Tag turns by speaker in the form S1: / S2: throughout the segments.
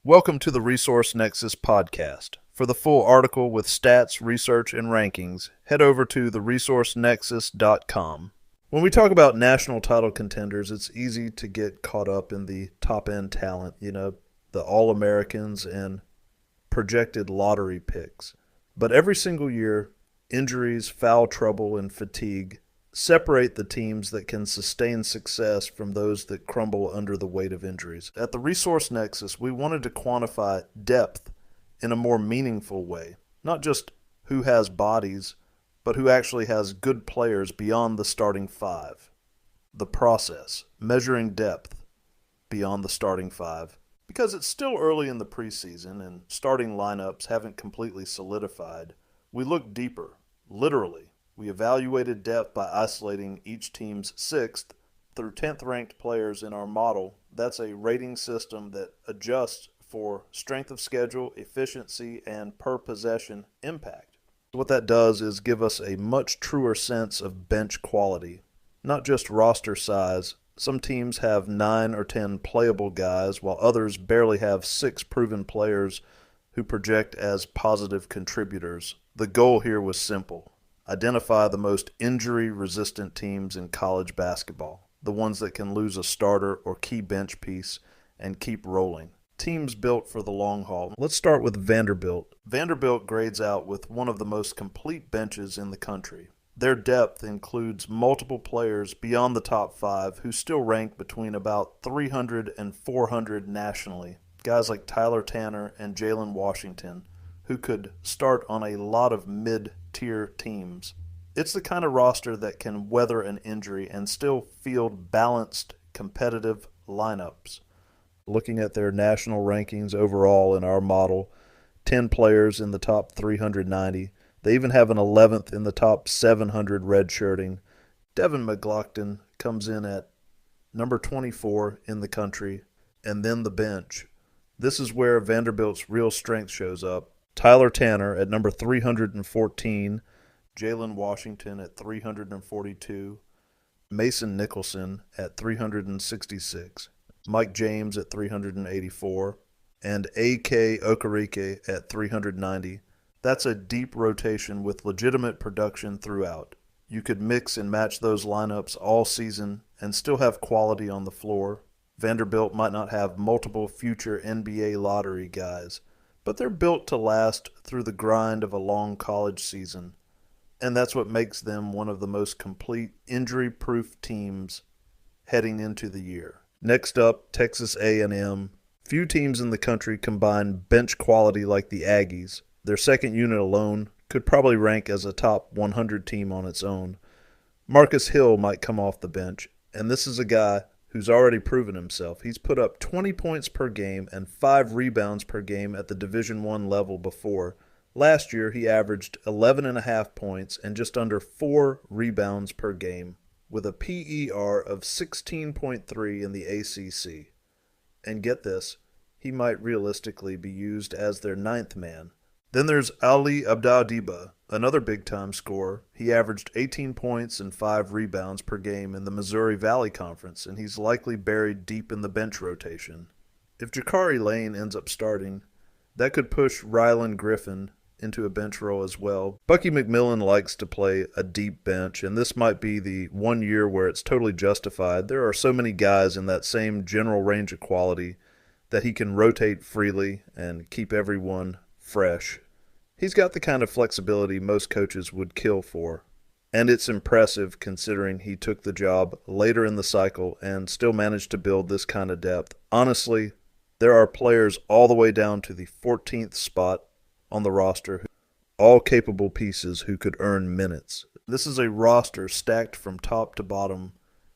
S1: Welcome to the Resource Nexus podcast. For the full article with stats, research, and rankings, head over to theresourcenexus.com. When we talk about national title contenders, it's easy to get caught up in the top-end talent, the All-Americans and projected lottery picks. But every single year, injuries, foul trouble, and fatigue separate the teams that can sustain success from those that crumble under the weight of injuries. At the Resource Nexus, we wanted to quantify depth in a more meaningful way, not just who has bodies, but who actually has good players beyond the starting five. The process, measuring depth beyond the starting five. Because it's still early in the preseason and starting lineups haven't completely solidified, we look deeper, literally. We evaluated depth by isolating each team's 6th through 10th ranked players in our model. That's a rating system that adjusts for strength of schedule, efficiency, and per possession impact. What that does is give us a much truer sense of bench quality, not just roster size. Some teams have 9 or 10 playable guys, while others barely have 6 proven players who project as positive contributors. The goal here was simple. Identify the most injury-resistant teams in college basketball, the ones that can lose a starter or key bench piece and keep rolling. Teams built for the long haul. Let's start with Vanderbilt. Vanderbilt grades out with one of the most complete benches in the country. Their depth includes multiple players beyond the top 5 who still rank between about 300 and 400 nationally. Guys like Tyler Tanner and Jalen Washington, who could start on a lot of mid-tier teams. It's the kind of roster that can weather an injury and still field balanced, competitive lineups. Looking at their national rankings overall in our model, 10 players in the top 390. They even have an 11th in the top 700 redshirting. Devin McLaughlin comes in at number 24 in the country, and then the bench. This is where Vanderbilt's real strength shows up. Tyler Tanner at number 314, Jalen Washington at 342, Mason Nicholson at 366, Mike James at 384, and A.K. Okereke at 390. That's a deep rotation with legitimate production throughout. You could mix and match those lineups all season and still have quality on the floor. Vanderbilt might not have multiple future NBA lottery guys, but they're built to last through the grind of a long college season, and that's what makes them one of the most complete injury-proof teams heading into the year. Next up, Texas A&M. Few teams in the country combine bench quality like the Aggies. Their second unit alone could probably rank as a top 100 team on its own. Marcus Hill might come off the bench, and this is a guy who's already proven himself. He's put up 20 points per game and 5 rebounds per game at the Division I level before. Last year, he averaged 11.5 points and just under 4 rebounds per game, with a PER of 16.3 in the ACC. And get this, he might realistically be used as their 9th man. Then there's Ali Abdel-Diba, another big-time scorer. He averaged 18 points and 5 rebounds per game in the Missouri Valley Conference, and he's likely buried deep in the bench rotation. If Jakari Lane ends up starting, that could push Rylan Griffin into a bench role as well. Bucky McMillan likes to play a deep bench, and this might be the one year where it's totally justified. There are so many guys in that same general range of quality that he can rotate freely and keep everyone fresh. He's got the kind of flexibility most coaches would kill for, and it's impressive considering he took the job later in the cycle and still managed to build this kind of depth. Honestly, there are players all the way down to the 14th spot on the roster, all capable pieces who could earn minutes. This is a roster stacked from top to bottom.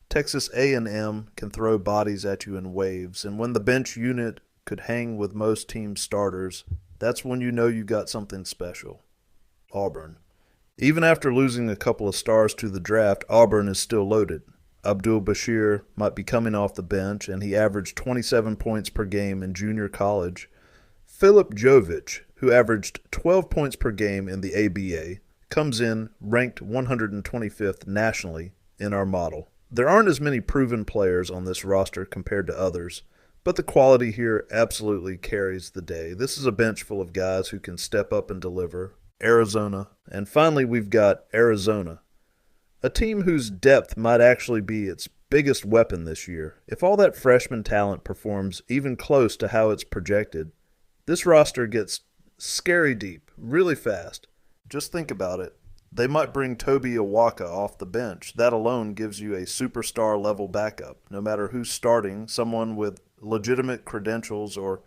S1: Texas A&M can throw bodies at you in waves, and when the bench unit could hang with most team starters, that's when you know you got something special. Auburn. Even after losing a couple of stars to the draft, Auburn is still loaded. Abdul Bashir might be coming off the bench, and he averaged 27 points per game in junior college. Philip Jovic, who averaged 12 points per game in the ABA, comes in ranked 125th nationally in our model. There aren't as many proven players on this roster compared to others, But the quality here absolutely carries the day. This is a bench full of guys who can step up and deliver. Arizona. And finally, we've got Arizona, a team whose depth might actually be its biggest weapon this year. If all that freshman talent performs even close to how it's projected, this roster gets scary deep, really fast. Just think about it. They might bring Toby Awaka off the bench. That alone gives you a superstar level backup. No matter who's starting, someone with legitimate credentials or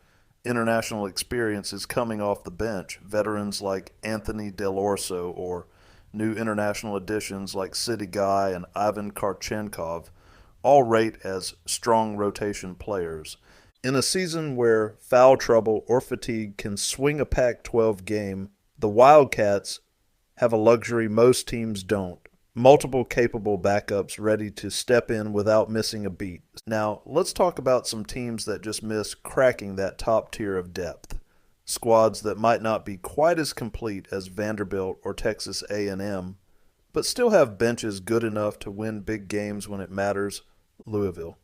S1: international experience is coming off the bench. Veterans like Anthony Del Orso or new international additions like City Guy and Ivan Karchenkov all rate as strong rotation players. In a season where foul trouble or fatigue can swing a Pac-12 game, the Wildcats have a luxury most teams don't. Multiple capable backups ready to step in without missing a beat. Now, let's talk about some teams that just miss cracking that top tier of depth. Squads that might not be quite as complete as Vanderbilt or Texas A&M, but still have benches good enough to win big games when it matters. Louisville.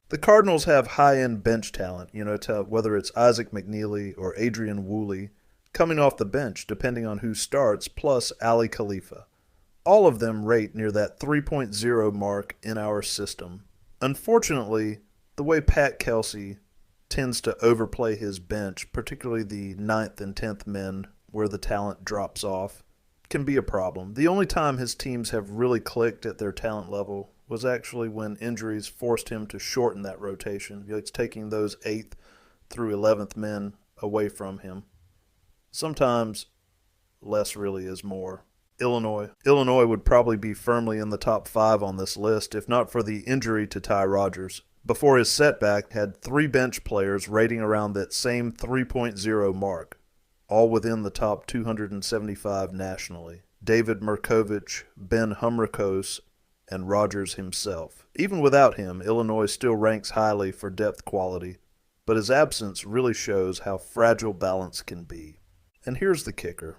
S1: The Cardinals have high-end bench talent, whether it's Isaac McNeely or Adrian Woolley, coming off the bench depending on who starts, plus Ali Khalifa. All of them rate near that 3.0 mark in our system. Unfortunately, the way Pat Kelsey tends to overplay his bench, particularly the 9th and 10th men where the talent drops off, can be a problem. The only time his teams have really clicked at their talent level was actually when injuries forced him to shorten that rotation. It's taking those 8th through 11th men away from him. Sometimes less really is more. Illinois would probably be firmly in the top 5 on this list if not for the injury to Ty Rodgers. Before his setback, had 3 bench players rating around that same 3.0 mark, all within the top 275 nationally. David Merkovich, Ben Humrikos, and Rodgers himself. Even without him, Illinois still ranks highly for depth quality, but his absence really shows how fragile balance can be. And here's the kicker.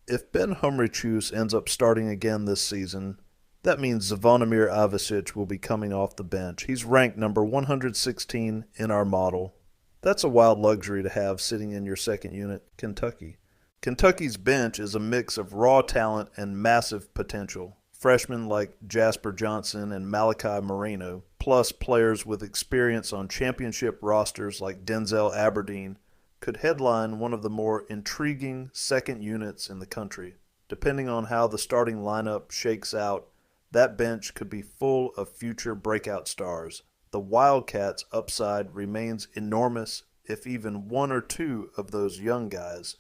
S1: If Ben Humrikos ends up starting again this season, that means Zvonimir Ivasic will be coming off the bench. He's ranked number 116 in our model. That's a wild luxury to have sitting in your second unit, Kentucky. Kentucky's bench is a mix of raw talent and massive potential. Freshmen like Jasper Johnson and Malachi Moreno, plus players with experience on championship rosters like Denzel Aberdeen, could headline one of the more intriguing second units in the country. Depending on how the starting lineup shakes out, that bench could be full of future breakout stars. The Wildcats' upside remains enormous if even 1 or 2 of those young guys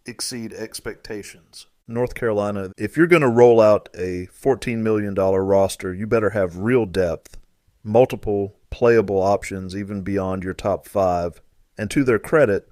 S1: exceed expectations. North Carolina, if you're going to roll out a $14 million roster, you better have real depth, multiple playable options even beyond your top 5. And to their credit,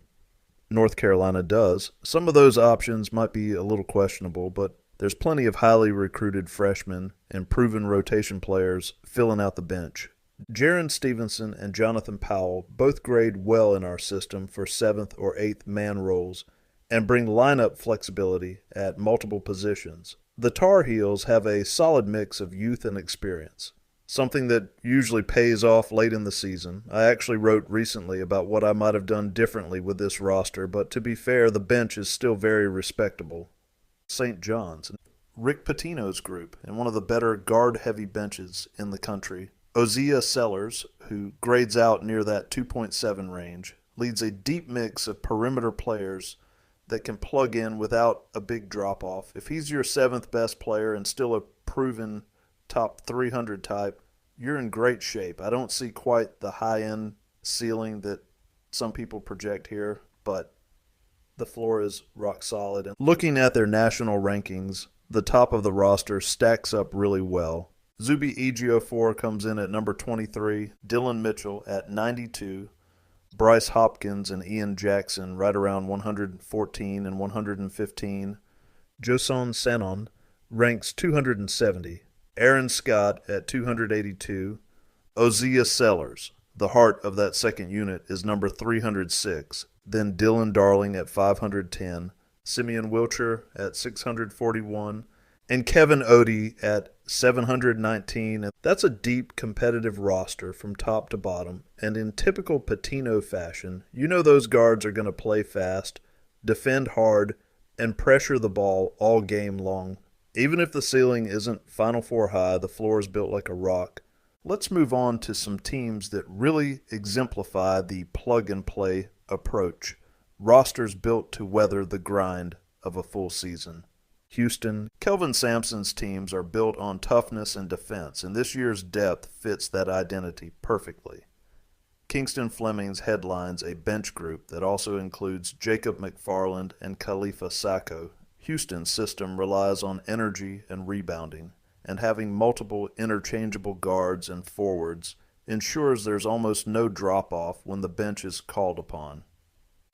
S1: North Carolina does. Some of those options might be a little questionable, but there's plenty of highly recruited freshmen and proven rotation players filling out the bench. Jaron Stevenson and Jonathan Powell both grade well in our system for 7th or 8th man roles and bring lineup flexibility at multiple positions. The Tar Heels have a solid mix of youth and experience, something that usually pays off late in the season. I actually wrote recently about what I might have done differently with this roster, but to be fair, the bench is still very respectable. St. John's, Rick Pitino's group, and one of the better guard-heavy benches in the country. Ozia Sellers, who grades out near that 2.7 range, leads a deep mix of perimeter players that can plug in without a big drop-off. If he's your 7th best player and still a proven top 300 type, you're in great shape. I don't see quite the high-end ceiling that some people project here, but the floor is rock solid. And looking at their national rankings, the top of the roster stacks up really well. Zuby Ejiofor comes in at number 23, Dylan Mitchell at 92, Bryce Hopkins and Ian Jackson right around 114 and 115. Joson Sanon ranks 270. Aaron Scott at 282. Ozia Sellers, the heart of that second unit, is number 306. Then Dylan Darling at 510. Simeon Wilcher at 641. And Kevin Odie at 719. That's a deep competitive roster from top to bottom. And in typical Patino fashion, you know those guards are going to play fast, defend hard, and pressure the ball all game long. Even if the ceiling isn't Final Four high, the floor is built like a rock. Let's move on to some teams that really exemplify the plug-and-play approach. Rosters built to weather the grind of a full season. Houston, Kelvin Sampson's teams are built on toughness and defense, and this year's depth fits that identity perfectly. Kingston Fleming's headlines a bench group that also includes Jacob McFarland and Khalifa Sacco. Houston's system relies on energy and rebounding, and having multiple interchangeable guards and forwards ensures there's almost no drop-off when the bench is called upon.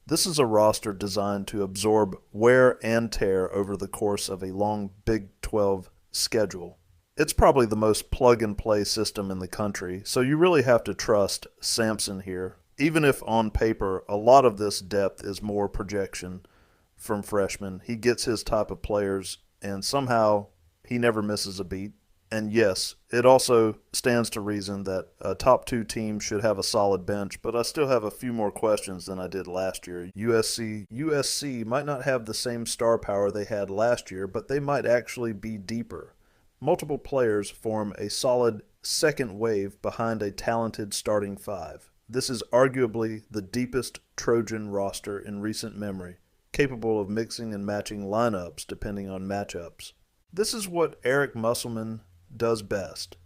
S1: This is a roster designed to absorb wear and tear over the course of a long Big 12 schedule. It's probably the most plug-and-play system in the country, so you really have to trust Sampson here, even if on paper a lot of this depth is more projection from freshmen. He gets his type of players, and somehow he never misses a beat. And yes, it also stands to reason that a top two team should have a solid bench, but I still have a few more questions than I did last year. USC might not have the same star power they had last year, but they might actually be deeper. Multiple players form a solid second wave behind a talented starting five. This is arguably the deepest Trojan roster in recent memory, capable of mixing and matching lineups depending on matchups. This is what Eric Musselman does best.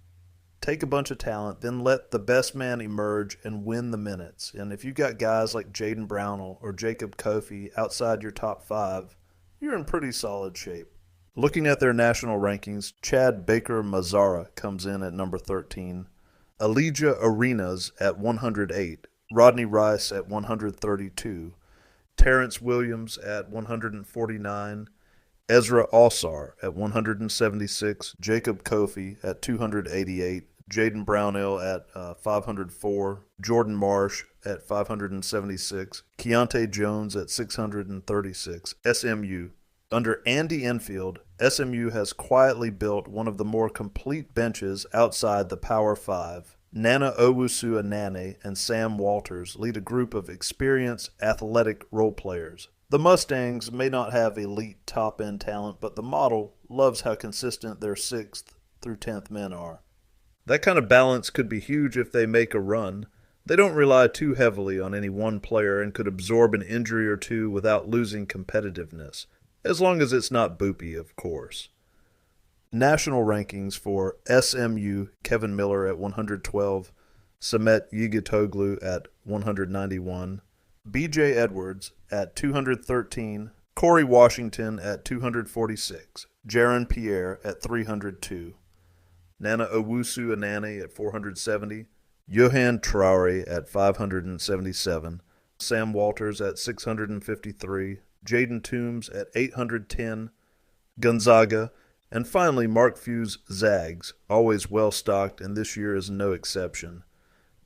S1: Take a bunch of talent, then let the best man emerge and win the minutes. And if you've got guys like Jaden Brownell or Jacob Kofi outside your top five, you're in pretty solid shape. Looking at their national rankings, Chad Baker Mazzara comes in at number 13, Elijah Arenas at 108, Rodney Rice at 132, Terrence Williams at 149, Ezra Alsar at 176, Jacob Kofi at 288, Jaden Brownell at 504, Jordan Marsh at 576, Keontae Jones at 636, SMU. Under Andy Enfield, SMU has quietly built one of the more complete benches outside the Power Five. Nana Owusu-Anane and Sam Walters lead a group of experienced athletic role players. The Mustangs may not have elite top-end talent, but the model loves how consistent their 6th through 10th men are. That kind of balance could be huge if they make a run. They don't rely too heavily on any one player and could absorb an injury or two without losing competitiveness, as long as it's not Boopy, of course. National rankings for SMU, Kevin Miller at 112, Samet Yigitoglu at 191, B.J. Edwards at 213, Corey Washington at 246, Jaron Pierre at 302, Nana Owusu-Anane at 470, Johan Traore at 577, Sam Walters at 653, Jaden Toombs at 810, Gonzaga, and finally Mark Few's Zags, always well-stocked, and this year is no exception.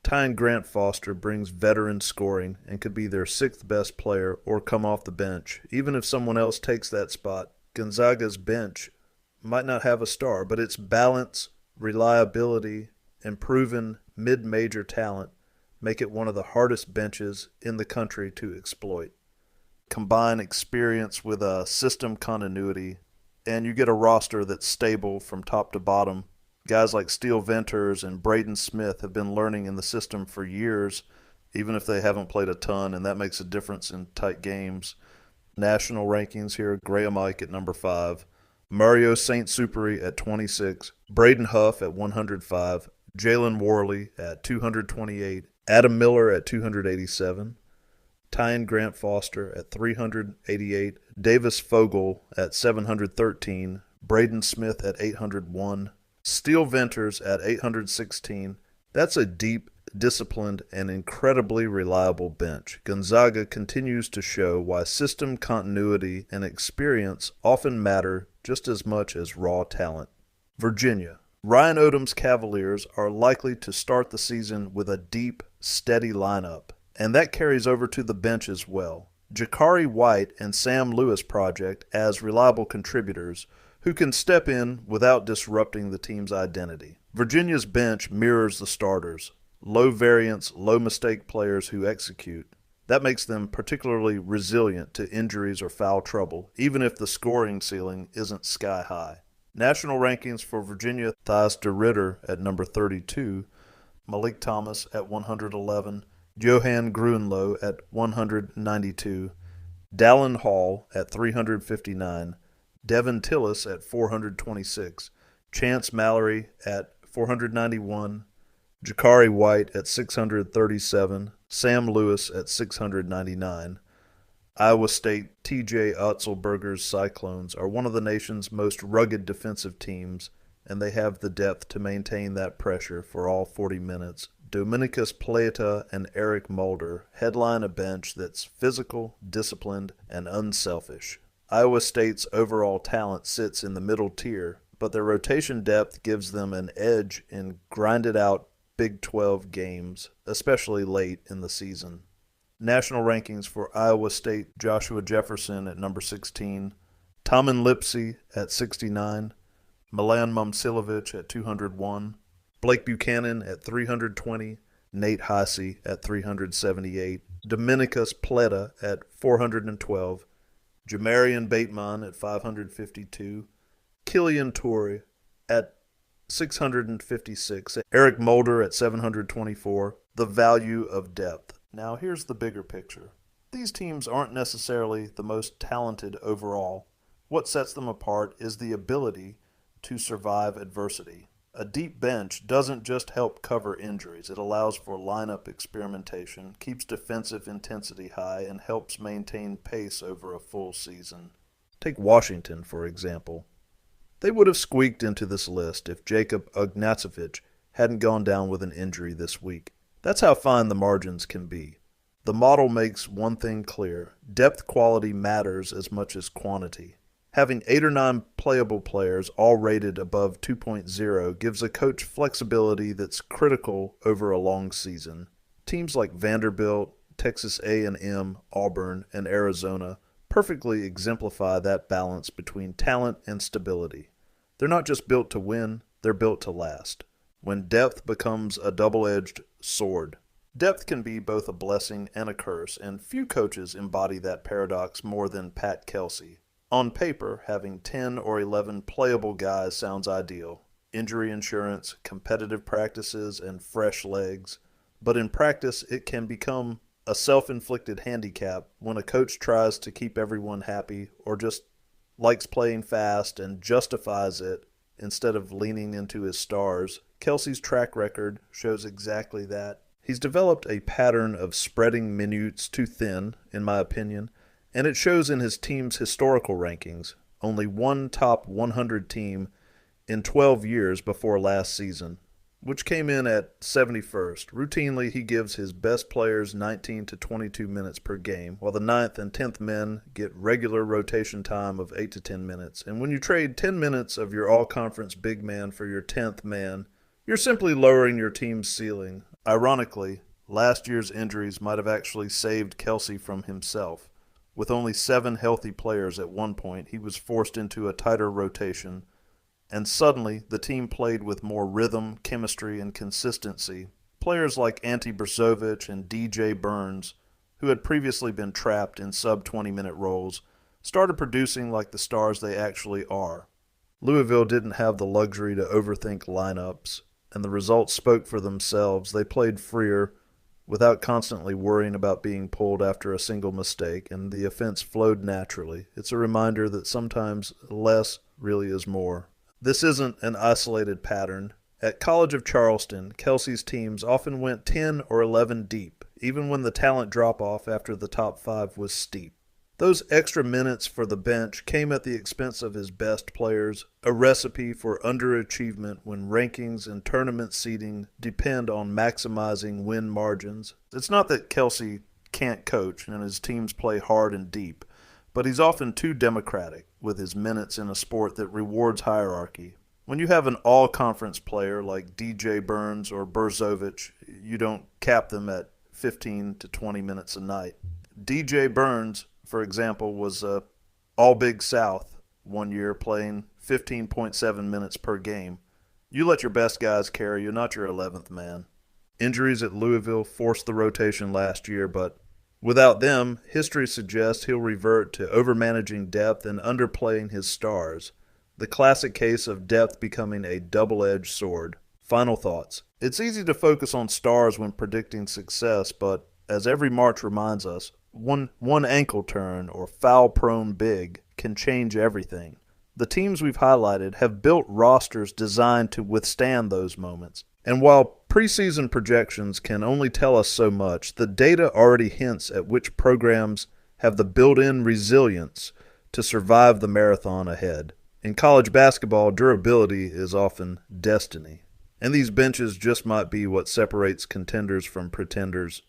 S1: Tyne Grant Foster brings veteran scoring and could be their 6th best player or come off the bench. Even if someone else takes that spot, Gonzaga's bench might not have a star, but its balance, reliability, and proven mid-major talent make it one of the hardest benches in the country to exploit. Combine experience with a system continuity, and you get a roster that's stable from top to bottom. Guys like Steele Venters and Braden Smith have been learning in the system for years, even if they haven't played a ton, and that makes a difference in tight games. National rankings here, Graham Ike at number 5, Mario St. Superi at 26, Braden Huff at 105, Jalen Worley at 228, Adam Miller at 287, Tyne Grant Foster at 388, Davis Fogel at 713, Braden Smith at 801, Steele Venters at 816. That's a deep, disciplined, and incredibly reliable bench. Gonzaga continues to show why system continuity and experience often matter just as much as raw talent. Virginia. Ryan Odom's Cavaliers are likely to start the season with a deep, steady lineup, and that carries over to the bench as well. Jakari White and Sam Lewis Project as reliable contributors, who can step in without disrupting the team's identity. Virginia's bench mirrors the starters, low variance, low mistake players who execute. That makes them particularly resilient to injuries or foul trouble, even if the scoring ceiling isn't sky high. National rankings for Virginia: Thijs de Ritter at number 32, Malik Thomas at 111, Johan Gruenlo at 192, Dallin Hall at 359, Devin Tillis at 426, Chance Mallory at 491, Jakari White at 637, Sam Lewis at 699. Iowa State TJ Otzelberger's Cyclones are one of the nation's most rugged defensive teams, and they have the depth to maintain that pressure for all 40 minutes. Dominicus Plata and Eric Mulder headline a bench that's physical, disciplined, and unselfish. Iowa State's overall talent sits in the middle tier, but their rotation depth gives them an edge in grinded-out Big 12 games, especially late in the season. National rankings for Iowa State: Joshua Jefferson at number 16, Tamin Lipsey at 69, Milan Momcilovic at 201, Blake Buchanan at 320, Nate Heisey at 378, Dominicus Plata at 412, Jamarian Bateman at 552, Killian Torrey at 656, Eric Mulder at 724. The value of depth. Now here's the bigger picture. These teams aren't necessarily the most talented overall. What sets them apart is the ability to survive adversity. A deep bench doesn't just help cover injuries. It allows for lineup experimentation, keeps defensive intensity high, and helps maintain pace over a full season. Take Washington, for example. They would have squeaked into this list if Jacob Ignacevich hadn't gone down with an injury this week. That's how fine the margins can be. The model makes one thing clear: depth quality matters as much as quantity. Having 8 or 9 playable players all rated above 2.0 gives a coach flexibility that's critical over a long season. Teams like Vanderbilt, Texas A&M, Auburn, and Arizona perfectly exemplify that balance between talent and stability. They're not just built to win, they're built to last. When depth becomes a double-edged sword. Depth can be both a blessing and a curse, and few coaches embody that paradox more than Pat Kelsey. On paper, having 10 or 11 playable guys sounds ideal. Injury insurance, competitive practices, and fresh legs. But in practice, it can become a self-inflicted handicap when a coach tries to keep everyone happy or just likes playing fast and justifies it instead of leaning into his stars. Kelsey's track record shows exactly that. He's developed a pattern of spreading minutes too thin, in my opinion, and it shows in his team's historical rankings. Only one top 100 team in 12 years before last season, which came in at 71st. Routinely, he gives his best players 19 to 22 minutes per game, while the 9th and 10th men get regular rotation time of 8 to 10 minutes. And when you trade 10 minutes of your all-conference big man for your 10th man, you're simply lowering your team's ceiling. Ironically, last year's injuries might have actually saved Kelsey from himself. With only 7 healthy players at one point, he was forced into a tighter rotation, and suddenly the team played with more rhythm, chemistry, and consistency. Players like Ante Brzovic and DJ Burns, who had previously been trapped in sub-20-minute roles, started producing like the stars they actually are. Louisville didn't have the luxury to overthink lineups, and the results spoke for themselves. They played freer, without constantly worrying about being pulled after a single mistake, and the offense flowed naturally. It's a reminder that sometimes less really is more. This isn't an isolated pattern. At College of Charleston, Kelsey's teams often went 10 or 11 deep, even when the talent drop-off after the top 5 was steep. Those extra minutes for the bench came at the expense of his best players, a recipe for underachievement when rankings and tournament seeding depend on maximizing win margins. It's not that Kelsey can't coach and his teams play hard and deep, but he's often too democratic with his minutes in a sport that rewards hierarchy. When you have an all-conference player like DJ Burns or Brzovic, you don't cap them at 15 to 20 minutes a night. DJ Burns, for example, was all Big South one year, playing 15.7 minutes per game. You let your best guys carry you, not your 11th man. Injuries at Louisville forced the rotation last year, but without them, history suggests he'll revert to overmanaging depth and underplaying his stars. The classic case of depth becoming a double-edged sword. Final thoughts. It's easy to focus on stars when predicting success, but as every March reminds us, one ankle turn or foul-prone big can change everything. The teams we've highlighted have built rosters designed to withstand those moments. And while preseason projections can only tell us so much, the data already hints at which programs have the built-in resilience to survive the marathon ahead. In college basketball, durability is often destiny. And these benches just might be what separates contenders from pretenders.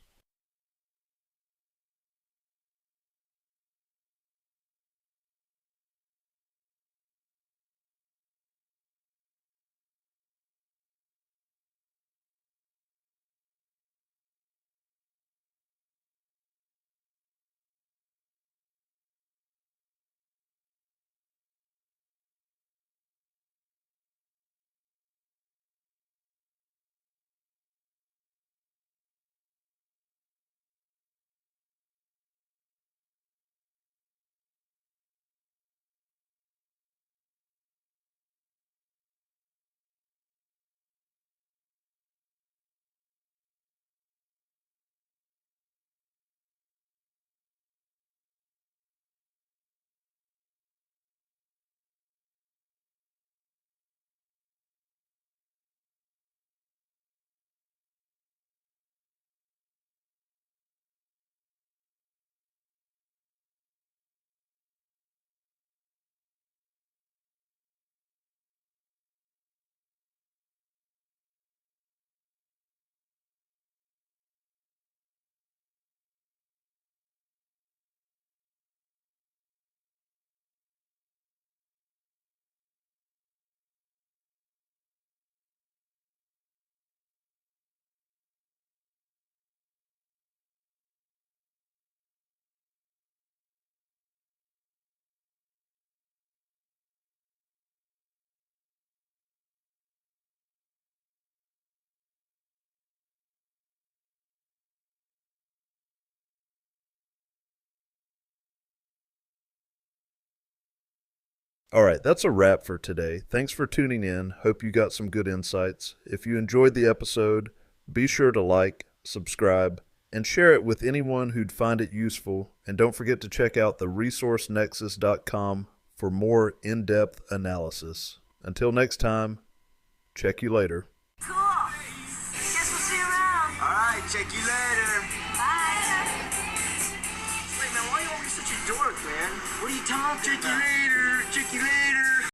S1: All right, that's a wrap for today. Thanks for tuning in. Hope you got some good insights. If you enjoyed the episode, be sure to like, subscribe, and share it with anyone who'd find it useful. And don't forget to check out the resourcenexus.com for more in-depth analysis. Until next time, check you later.
S2: Cool. Guess we'll see you around.
S3: All right, check you later.
S2: Bye.
S3: Wait, man, why are you always such a dork, man? What are you talking about? Check you later. Check you later.